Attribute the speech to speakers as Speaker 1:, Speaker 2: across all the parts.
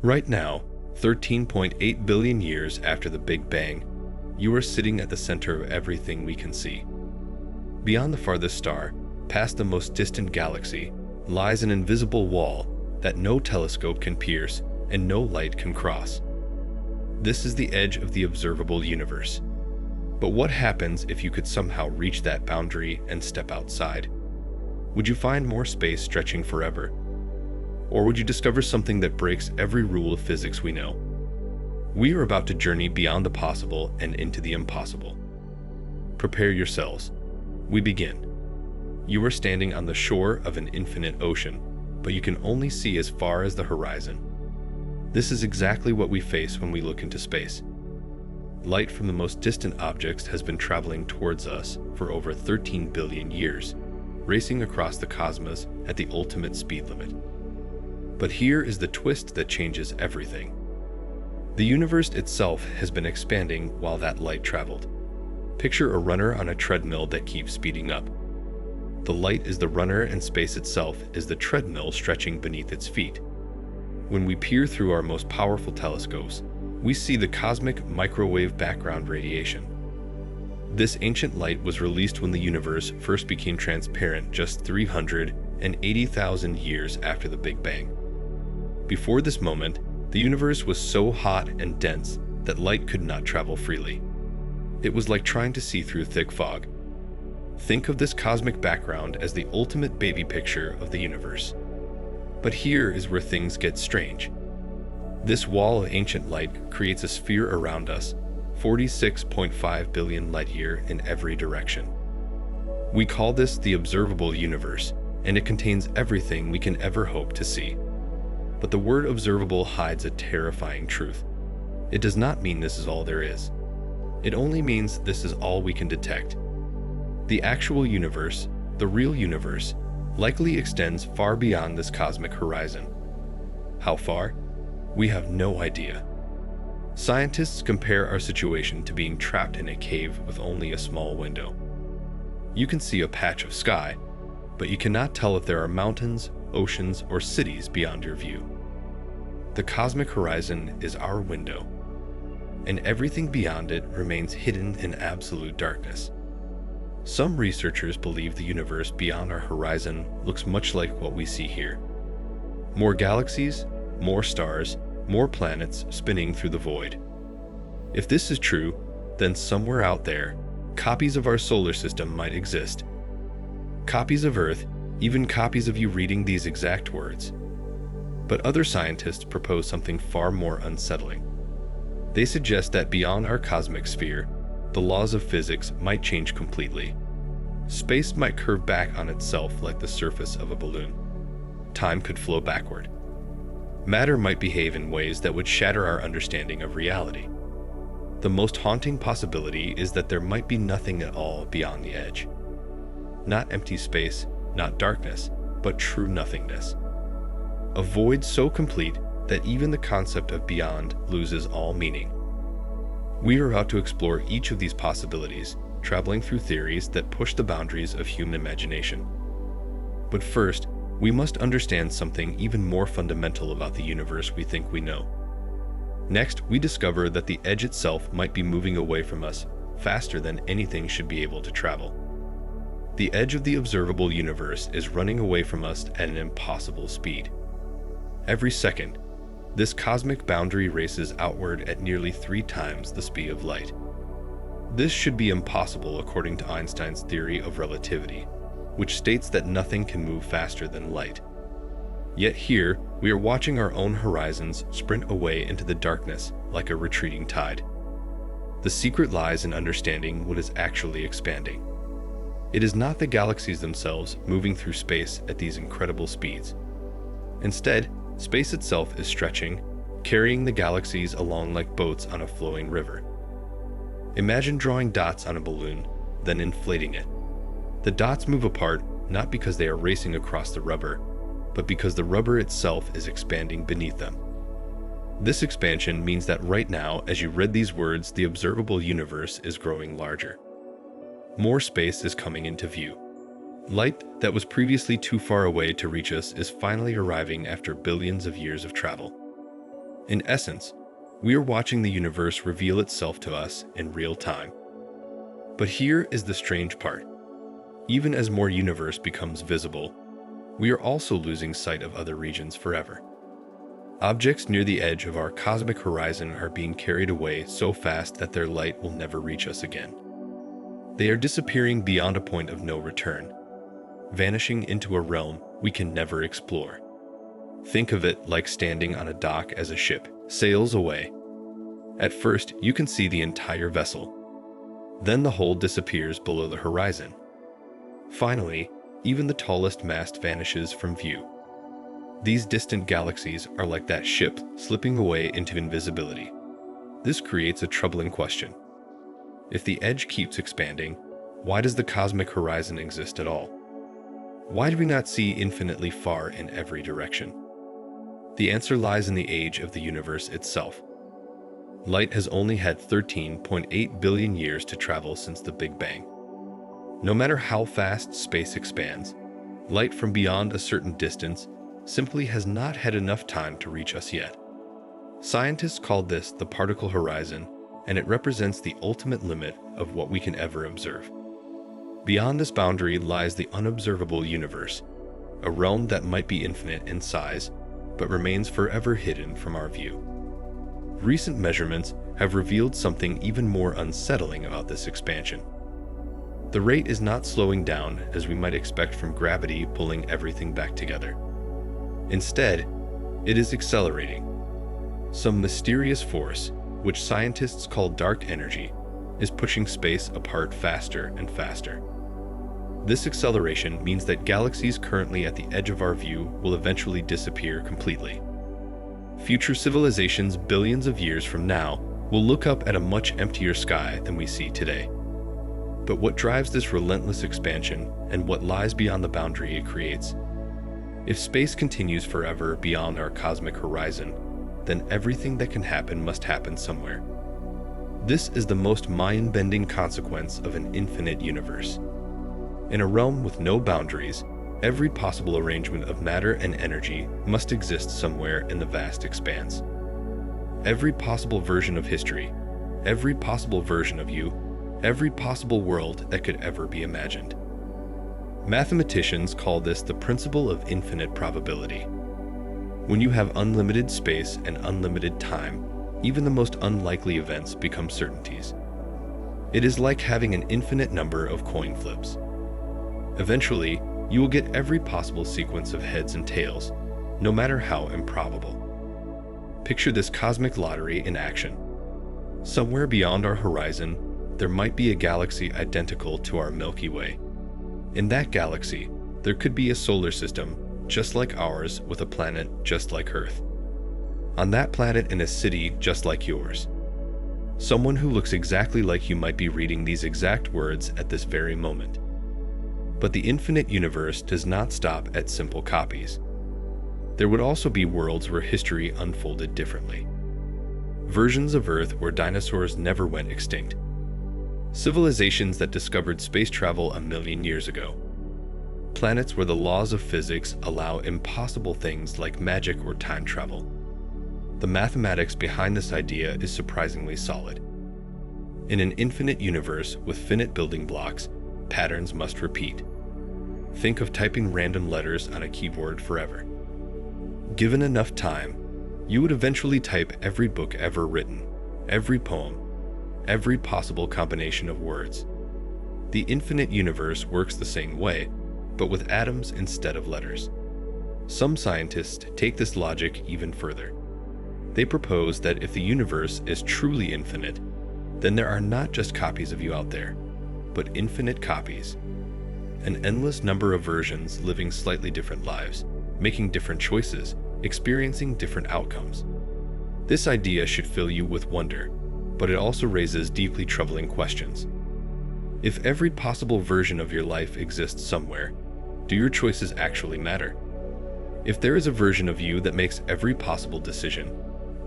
Speaker 1: Right now, 13.8 billion years after the Big Bang, you are sitting at the center of everything we can see. Beyond the farthest star, past the most distant galaxy, lies an invisible wall that no telescope can pierce and no light can cross. This is the edge of the observable universe. But what happens if you could somehow reach that boundary and step outside? Would you find more space stretching forever? Or would you discover something that breaks every rule of physics we know? We are about to journey beyond the possible and into the impossible. Prepare yourselves. We begin. You are standing on the shore of an infinite ocean, but you can only see as far as the horizon. This is exactly what we face when we look into space. Light from the most distant objects has been traveling towards us for over 13 billion years, racing across the cosmos at the ultimate speed limit. But here is the twist that changes everything. The universe itself has been expanding while that light traveled. Picture a runner on a treadmill that keeps speeding up. The light is the runner and space itself is the treadmill stretching beneath its feet. When we peer through our most powerful telescopes, we see the cosmic microwave background radiation. This ancient light was released when the universe first became transparent just 380,000 years after the Big Bang. Before this moment, the universe was so hot and dense that light could not travel freely. It was like trying to see through thick fog. Think of this cosmic background as the ultimate baby picture of the universe. But here is where things get strange. This wall of ancient light creates a sphere around us, 46.5 billion light-year in every direction. We call this the observable universe, and it contains everything we can ever hope to see. But the word observable hides a terrifying truth. It does not mean this is all there is. It only means this is all we can detect. The actual universe, the real universe, likely extends far beyond this cosmic horizon. How far? We have no idea. Scientists compare our situation to being trapped in a cave with only a small window. You can see a patch of sky, but you cannot tell if there are mountains, oceans, or cities beyond your view. The cosmic horizon is our window, and everything beyond it remains hidden in absolute darkness. Some researchers believe the universe beyond our horizon looks much like what we see here. More galaxies, more stars, more planets spinning through the void. If this is true, then somewhere out there, copies of our solar system might exist. Copies of Earth, even copies of you reading these exact words. But other scientists propose something far more unsettling. They suggest that beyond our cosmic sphere, the laws of physics might change completely. Space might curve back on itself like the surface of a balloon. Time could flow backward. Matter might behave in ways that would shatter our understanding of reality. The most haunting possibility is that there might be nothing at all beyond the edge. Not empty space, not darkness, but true nothingness. A void so complete that even the concept of beyond loses all meaning. We are about to explore each of these possibilities, traveling through theories that push the boundaries of human imagination. But first, we must understand something even more fundamental about the universe we think we know. Next, we discover that the edge itself might be moving away from us faster than anything should be able to travel. The edge of the observable universe is running away from us at an impossible speed. Every second, this cosmic boundary races outward at nearly 3 times the speed of light. This should be impossible according to Einstein's theory of relativity, which states that nothing can move faster than light. Yet here, we are watching our own horizons sprint away into the darkness like a retreating tide. The secret lies in understanding what is actually expanding. It is not the galaxies themselves moving through space at these incredible speeds. Instead, space itself is stretching, carrying the galaxies along like boats on a flowing river. Imagine drawing dots on a balloon, then inflating it. The dots move apart not because they are racing across the rubber, but because the rubber itself is expanding beneath them. This expansion means that right now, as you read these words, the observable universe is growing larger. More space is coming into view. Light that was previously too far away to reach us is finally arriving after billions of years of travel. In essence, we are watching the universe reveal itself to us in real time. But here is the strange part. Even as more universe becomes visible, we are also losing sight of other regions forever. Objects near the edge of our cosmic horizon are being carried away so fast that their light will never reach us again. They are disappearing beyond a point of no return, vanishing into a realm we can never explore. Think of it like standing on a dock as a ship sails away. At first, you can see the entire vessel. Then the hull disappears below the horizon. Finally, even the tallest mast vanishes from view. These distant galaxies are like that ship slipping away into invisibility. This creates a troubling question. If the edge keeps expanding, why does the cosmic horizon exist at all? Why do we not see infinitely far in every direction? The answer lies in the age of the universe itself. Light has only had 13.8 billion years to travel since the Big Bang. No matter how fast space expands, light from beyond a certain distance simply has not had enough time to reach us yet. Scientists call this the particle horizon, and it represents the ultimate limit of what we can ever observe. Beyond this boundary lies the unobservable universe, a realm that might be infinite in size, but remains forever hidden from our view. Recent measurements have revealed something even more unsettling about this expansion. The rate is not slowing down as we might expect from gravity pulling everything back together. Instead, it is accelerating. Some mysterious force, which scientists call dark energy, is pushing space apart faster and faster. This acceleration means that galaxies currently at the edge of our view will eventually disappear completely. Future civilizations billions of years from now will look up at a much emptier sky than we see today. But what drives this relentless expansion and what lies beyond the boundary it creates? If space continues forever beyond our cosmic horizon, then everything that can happen must happen somewhere. This is the most mind-bending consequence of an infinite universe. In a realm with no boundaries, every possible arrangement of matter and energy must exist somewhere in the vast expanse. Every possible version of history, every possible version of you, every possible world that could ever be imagined. Mathematicians call this the principle of infinite probability. When you have unlimited space and unlimited time, even the most unlikely events become certainties. It is like having an infinite number of coin flips. Eventually, you will get every possible sequence of heads and tails, no matter how improbable. Picture this cosmic lottery in action. Somewhere beyond our horizon, there might be a galaxy identical to our Milky Way. In that galaxy, there could be a solar system just like ours with a planet just like Earth. On that planet in a city just like yours. Someone who looks exactly like you might be reading these exact words at this very moment. But the infinite universe does not stop at simple copies. There would also be worlds where history unfolded differently. Versions of Earth where dinosaurs never went extinct. Civilizations that discovered space travel 1 million years ago. Planets where the laws of physics allow impossible things like magic or time travel. The mathematics behind this idea is surprisingly solid. In an infinite universe with finite building blocks, patterns must repeat. Think of typing random letters on a keyboard forever. Given enough time, you would eventually type every book ever written, every poem, every possible combination of words. The infinite universe works the same way, but with atoms instead of letters. Some scientists take this logic even further. They propose that if the universe is truly infinite, then there are not just copies of you out there, but infinite copies. An endless number of versions living slightly different lives, making different choices, experiencing different outcomes. This idea should fill you with wonder, but it also raises deeply troubling questions. If every possible version of your life exists somewhere, do your choices actually matter? If there is a version of you that makes every possible decision,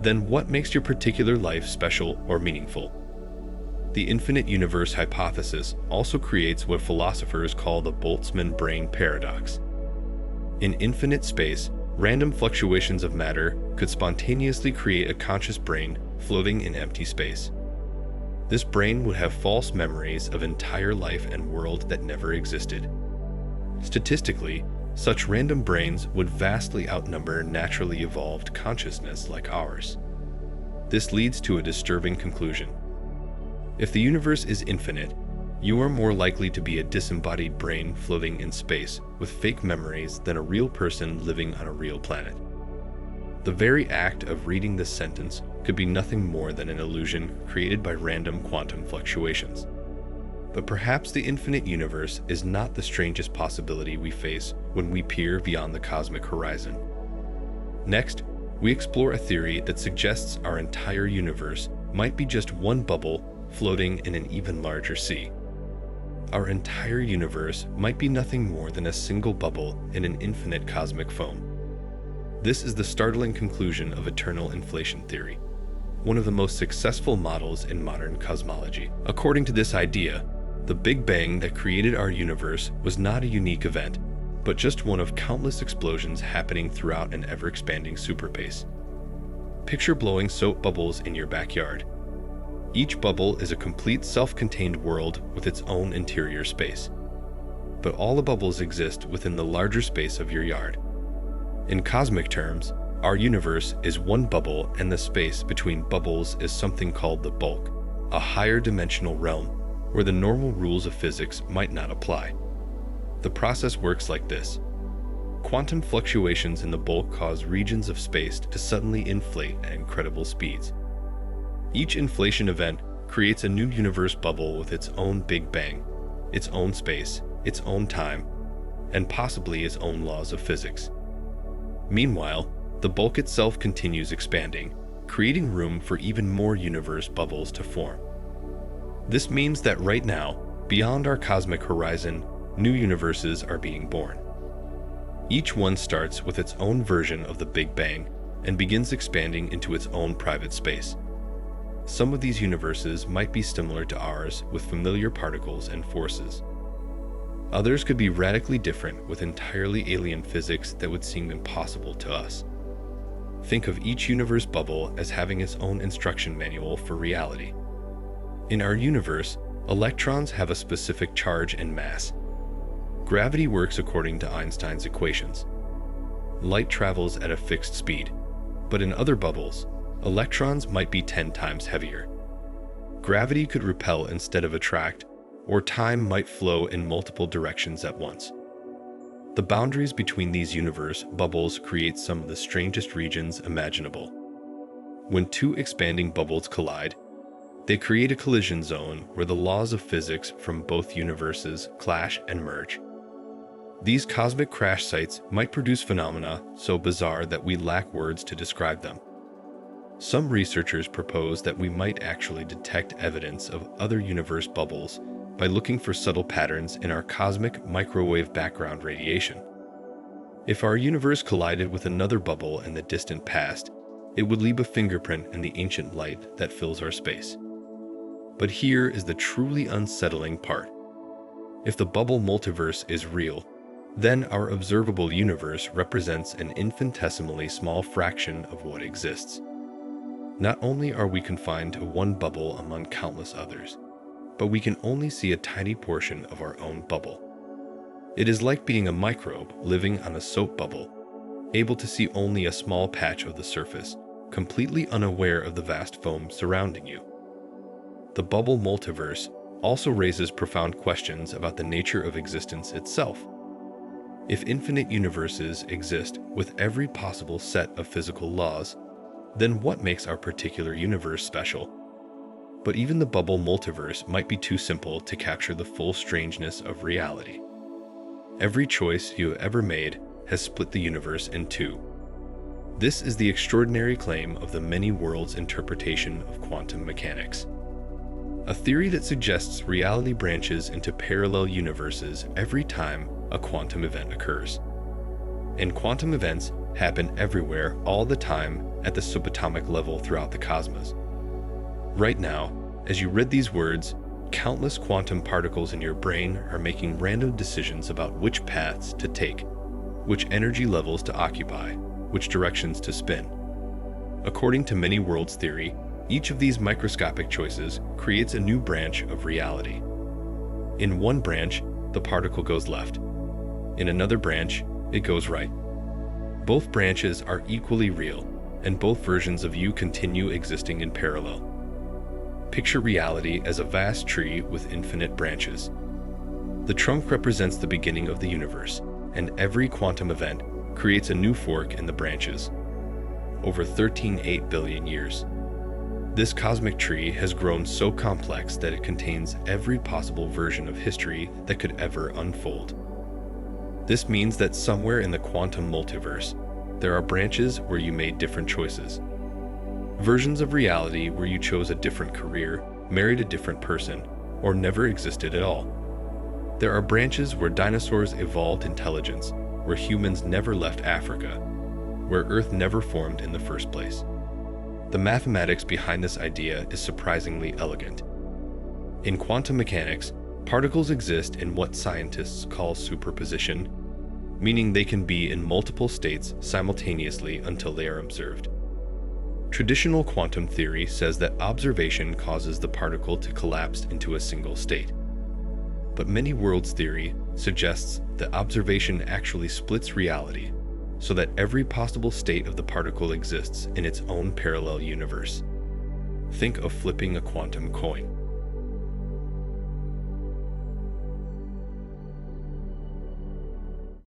Speaker 1: then what makes your particular life special or meaningful? The infinite universe hypothesis also creates what philosophers call the Boltzmann brain paradox. In infinite space, Random fluctuations of matter could spontaneously create a conscious brain floating in empty space. This brain would have false memories of entire life and world that never existed. Statistically, such random brains would vastly outnumber naturally evolved consciousness like ours. This leads to a disturbing conclusion. If the universe is infinite, you are more likely to be a disembodied brain floating in space with fake memories than a real person living on a real planet. The very act of reading this sentence could be nothing more than an illusion created by random quantum fluctuations. But perhaps the infinite universe is not the strangest possibility we face when we peer beyond the cosmic horizon. Next, we explore a theory that suggests our entire universe might be just one bubble floating in an even larger sea. Our entire universe might be nothing more than a single bubble in an infinite cosmic foam. This is the startling conclusion of eternal inflation theory, one of the most successful models in modern cosmology. According to this idea, the Big Bang that created our universe was not a unique event, but just one of countless explosions happening throughout an ever-expanding superbase. Picture blowing soap bubbles in your backyard. Each bubble is a complete self-contained world with its own interior space. But all the bubbles exist within the larger space of your yard. In cosmic terms, our universe is one bubble, and the space between bubbles is something called the bulk, a higher dimensional realm where the normal rules of physics might not apply. The process works like this. Quantum fluctuations in the bulk cause regions of space to suddenly inflate at incredible speeds. Each inflation event creates a new universe bubble with its own Big Bang, its own space, its own time, and possibly its own laws of physics. Meanwhile, the bulk itself continues expanding, creating room for even more universe bubbles to form. This means that right now, beyond our cosmic horizon, new universes are being born. Each one starts with its own version of the Big Bang and begins expanding into its own private space. Some of these universes might be similar to ours with familiar particles and forces. Others could be radically different with entirely alien physics that would seem impossible to us. Think of each universe bubble as having its own instruction manual for reality. In our universe, electrons have a specific charge and mass. Gravity works according to Einstein's equations. Light travels at a fixed speed, but in other bubbles, electrons might be 10 times heavier. Gravity could repel instead of attract, or time might flow in multiple directions at once. The boundaries between these universe bubbles create some of the strangest regions imaginable. When two expanding bubbles collide, they create a collision zone where the laws of physics from both universes clash and merge. These cosmic crash sites might produce phenomena so bizarre that we lack words to describe them. Some researchers propose that we might actually detect evidence of other universe bubbles by looking for subtle patterns in our cosmic microwave background radiation. If our universe collided with another bubble in the distant past, it would leave a fingerprint in the ancient light that fills our space. But here is the truly unsettling part. If the bubble multiverse is real, then our observable universe represents an infinitesimally small fraction of what exists. Not only are we confined to one bubble among countless others, but we can only see a tiny portion of our own bubble. It is like being a microbe living on a soap bubble, able to see only a small patch of the surface, completely unaware of the vast foam surrounding you. The bubble multiverse also raises profound questions about the nature of existence itself. If infinite universes exist with every possible set of physical laws, then what makes our particular universe special? But even the bubble multiverse might be too simple to capture the full strangeness of reality. Every choice you have ever made has split the universe in two. This is the extraordinary claim of the many worlds interpretation of quantum mechanics. A theory that suggests reality branches into parallel universes every time a quantum event occurs. And quantum events happen everywhere all the time at the subatomic level throughout the cosmos. Right now, as you read these words, countless quantum particles in your brain are making random decisions about which paths to take, which energy levels to occupy, which directions to spin. According to many worlds theory, each of these microscopic choices creates a new branch of reality. In one branch, the particle goes left. In another branch, it goes right. Both branches are equally real, and both versions of you continue existing in parallel. Picture reality as a vast tree with infinite branches. The trunk represents the beginning of the universe, and every quantum event creates a new fork in the branches. Over 13.8 billion years. This cosmic tree has grown so complex that it contains every possible version of history that could ever unfold. This means that somewhere in the quantum multiverse, there are branches where you made different choices. Versions of reality where you chose a different career, married a different person, or never existed at all. There are branches where dinosaurs evolved intelligence, where humans never left Africa, where Earth never formed in the first place. The mathematics behind this idea is surprisingly elegant. In quantum mechanics, particles exist in what scientists call superposition, meaning they can be in multiple states simultaneously until they are observed. Traditional quantum theory says that observation causes the particle to collapse into a single state. But many worlds theory suggests that observation actually splits reality, so that every possible state of the particle exists in its own parallel universe. Think of flipping a quantum coin.